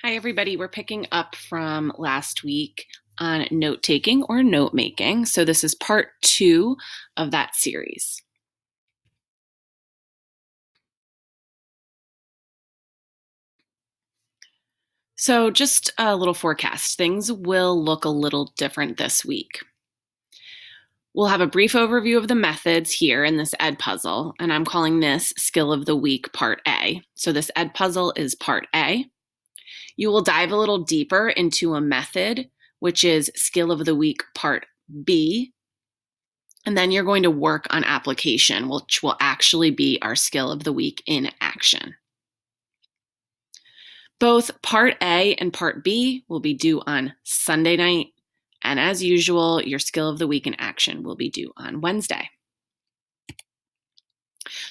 Hi, everybody. We're picking up from last week on note taking or note making. So, this is part 2 of that series. So, just a little forecast. Things will look a little different this week. We'll have a brief overview of the methods here in this Ed puzzle, and I'm calling this Skill of the Week Part A. So, this Ed puzzle is Part A. You will dive a little deeper into a method, which is Skill of the Week Part B. And then you're going to work on application, which will actually be our skill of the week in action. Both Part A and Part B will be due on Sunday night. And as usual, your skill of the week in action will be due on Wednesday.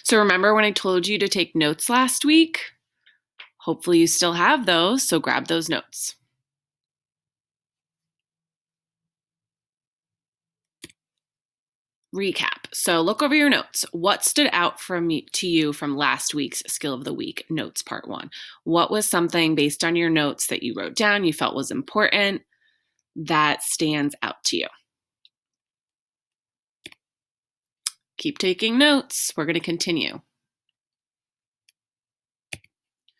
So remember when I told you to take notes last week? Hopefully you still have those, so grab those notes. Recap. So look over your notes. What stood out to you from last week's Skill of the Week notes part 1? What was something based on your notes that you wrote down you felt was important that stands out to you? Keep taking notes. We're going to continue.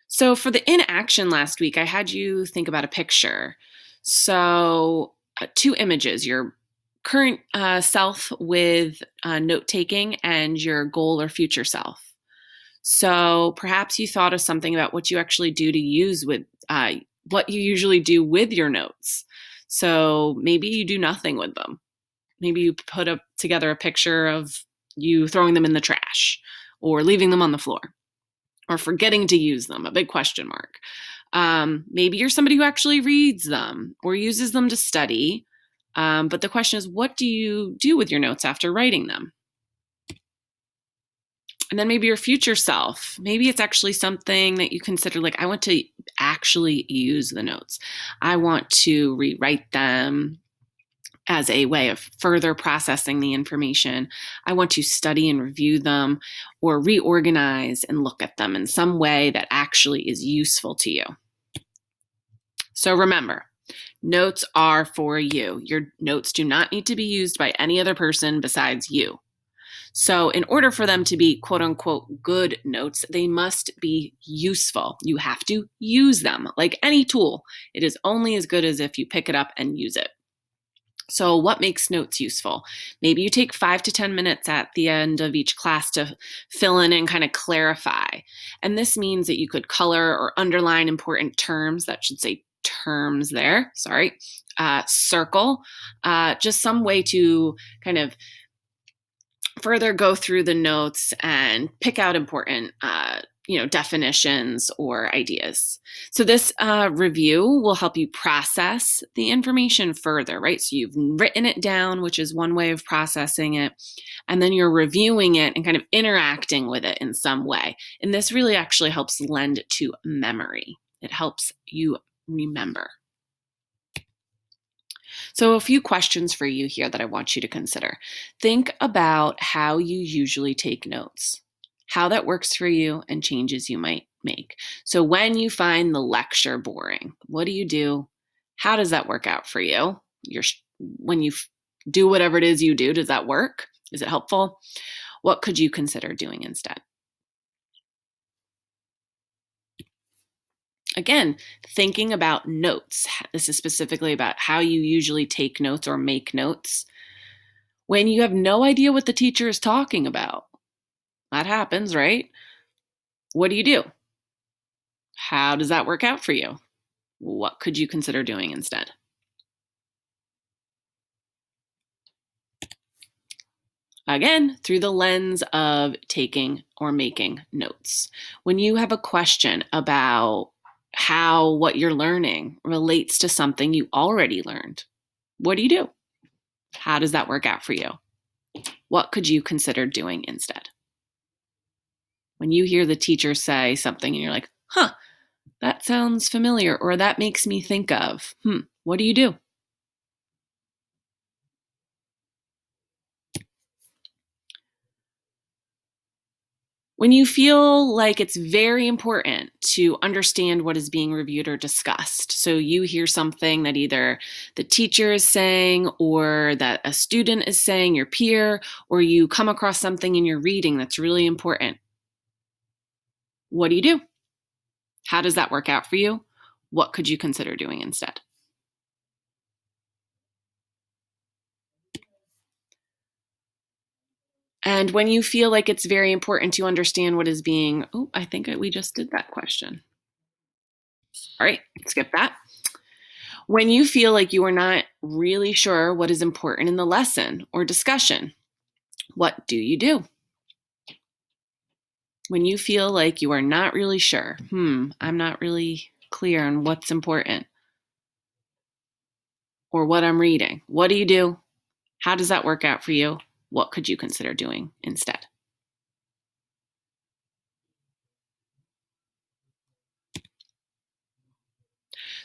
So for the inaction last week, I had you think about a picture. So 2 images, your current self with note-taking and your goal or future self. So perhaps you thought of something about what you actually do to use with what you usually do with your notes. So maybe you do nothing with them. Maybe you put together a picture of you throwing them in the trash or leaving them on the floor or forgetting to use them, a big question mark. Maybe you're somebody who actually reads them or uses them to study. But the question is, what do you do with your notes after writing them? And then maybe your future self, maybe it's actually something that you consider like, I want to actually use the notes. I want to rewrite them as a way of further processing the information. I want to study and review them or reorganize and look at them in some way that actually is useful to you. So remember, notes are for you. Your notes do not need to be used by any other person besides you. So in order for them to be quote unquote good notes, they must be useful. You have to use them. Like any tool, it is only as good as if you pick it up and use it. So what makes notes useful? Maybe you take 5 to 10 minutes at the end of each class to fill in and kind of clarify. And this means that you could color or underline important terms. That should say terms there, sorry. Circle, just some way to kind of further go through the notes and pick out important definitions or ideas. So this review will help you process the information further, right? So you've written it down, which is one way of processing it, and then you're reviewing it and kind of interacting with it in some way. And this really actually helps lend to memory. It helps you remember. So a few questions for you here that I want you to consider. Think about how you usually take notes, how that works for you, and changes you might make. So when you find the lecture boring, what do you do? How does that work out for you? When you do whatever it is you do, does that work? Is it helpful? What could you consider doing instead? Again, thinking about notes. This is specifically about how you usually take notes or make notes when you have no idea what the teacher is talking about. That happens, right? What do you do? How does that work out for you? What could you consider doing instead? Again, through the lens of taking or making notes. When you have a question about how what you're learning relates to something you already learned, what do you do? How does that work out for you? What could you consider doing instead? When you hear the teacher say something and you're like, that sounds familiar, or that makes me think of, what do you do? When you feel like it's very important to understand what is being reviewed or discussed. So you hear something that either the teacher is saying or that a student is saying, your peer, or you come across something in your reading that's really important. What do you do? How does that work out for you? What could you consider doing instead? And when you feel like it's very important to understand what is being, oh, I think we just did that question. All right, skip that. When you feel like you are not really sure what is important in the lesson or discussion, what do you do? When you feel like you are not really sure, I'm not really clear on what's important or what I'm reading, what do you do? How does that work out for you? What could you consider doing instead?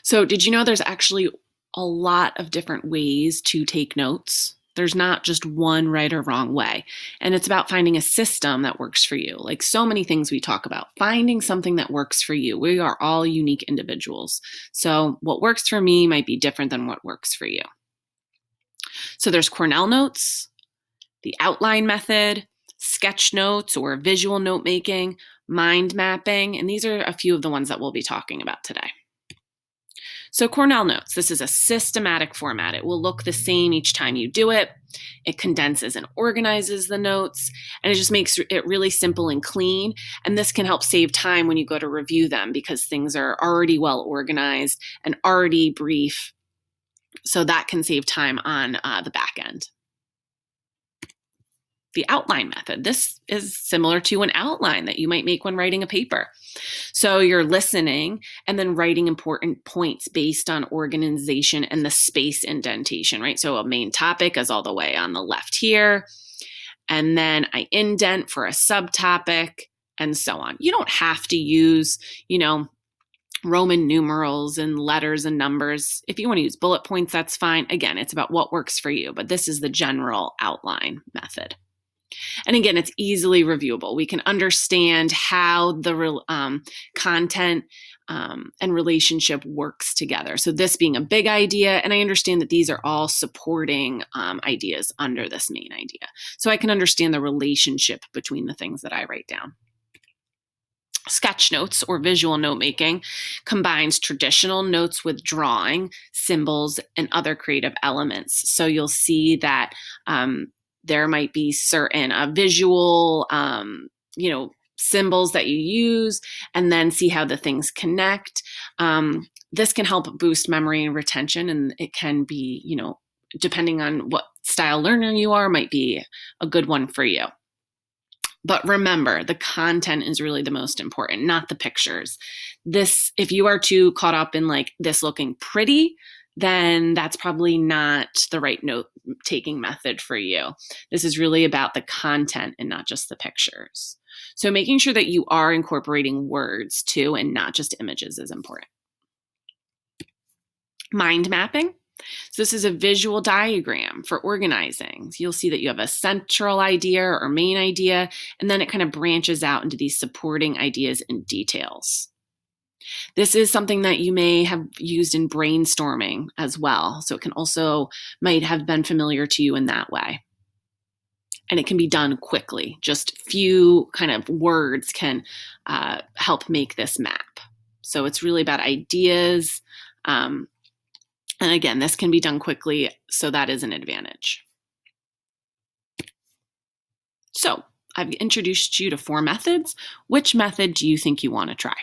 So, did you know there's actually a lot of different ways to take notes? There's not just one right or wrong way. And it's about finding a system that works for you. Like so many things we talk about, finding something that works for you. We are all unique individuals. So, what works for me might be different than what works for you. So, there's Cornell notes, the outline method, sketch notes or visual note making, mind mapping, and these are a few of the ones that we'll be talking about today. So Cornell Notes, this is a systematic format. It will look the same each time you do it. It condenses and organizes the notes, and it just makes it really simple and clean. And this can help save time when you go to review them because things are already well organized and already brief. So that can save time on the back end. The outline method. This is similar to an outline that you might make when writing a paper. So you're listening and then writing important points based on organization and the space indentation, right? So a main topic is all the way on the left here. And then I indent for a subtopic and so on. You don't have to use, Roman numerals and letters and numbers. If you want to use bullet points, that's fine. Again, it's about what works for you, but this is the general outline method. And again, it's easily reviewable. We can understand how the content and relationship works together. So this being a big idea, and I understand that these are all supporting ideas under this main idea. So I can understand the relationship between the things that I write down. Sketch notes or visual note making combines traditional notes with drawing, symbols, and other creative elements. So you'll see that there might be certain visual, symbols that you use, and then see how the things connect. This can help boost memory and retention, and it can be, depending on what style learner you are, might be a good one for you. But remember, the content is really the most important, not the pictures. This, if you are too caught up in like this looking pretty, then that's probably not the right note-taking method for you. This is really about the content and not just the pictures. So making sure that you are incorporating words too and not just images is important. Mind mapping. So this is a visual diagram for organizing. So you'll see that you have a central idea or main idea, and then it kind of branches out into these supporting ideas and details. This is something that you may have used in brainstorming as well. So it can also might have been familiar to you in that way. And it can be done quickly. Just few kind of words can help make this map. So it's really about ideas. And again, this can be done quickly, so that is an advantage. So I've introduced you to 4 methods. Which method do you think you want to try?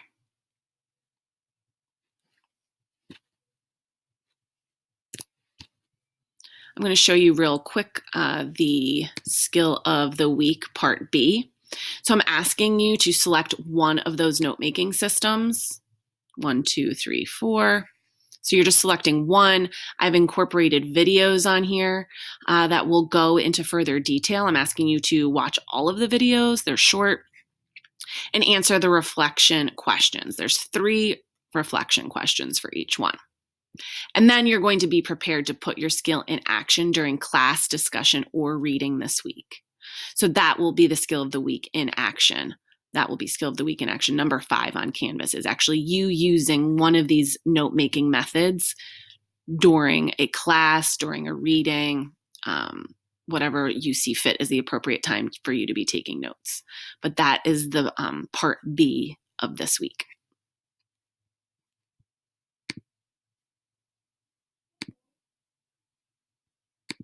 I'm going to show you real quick the skill of the week, part B. So I'm asking you to select one of those note-making systems. 1, 2, 3, 4. So you're just selecting one. I've incorporated videos on here that will go into further detail. I'm asking you to watch all of the videos. They're short. And answer the reflection questions. There's 3 reflection questions for each one. And then you're going to be prepared to put your skill in action during class, discussion, or reading this week. So that will be the skill of the week in action That will be skill of the week in action. Number 5 on Canvas is actually you using one of these note-making methods during a class, during a reading, whatever you see fit as the appropriate time for you to be taking notes. But that is the part B of this week.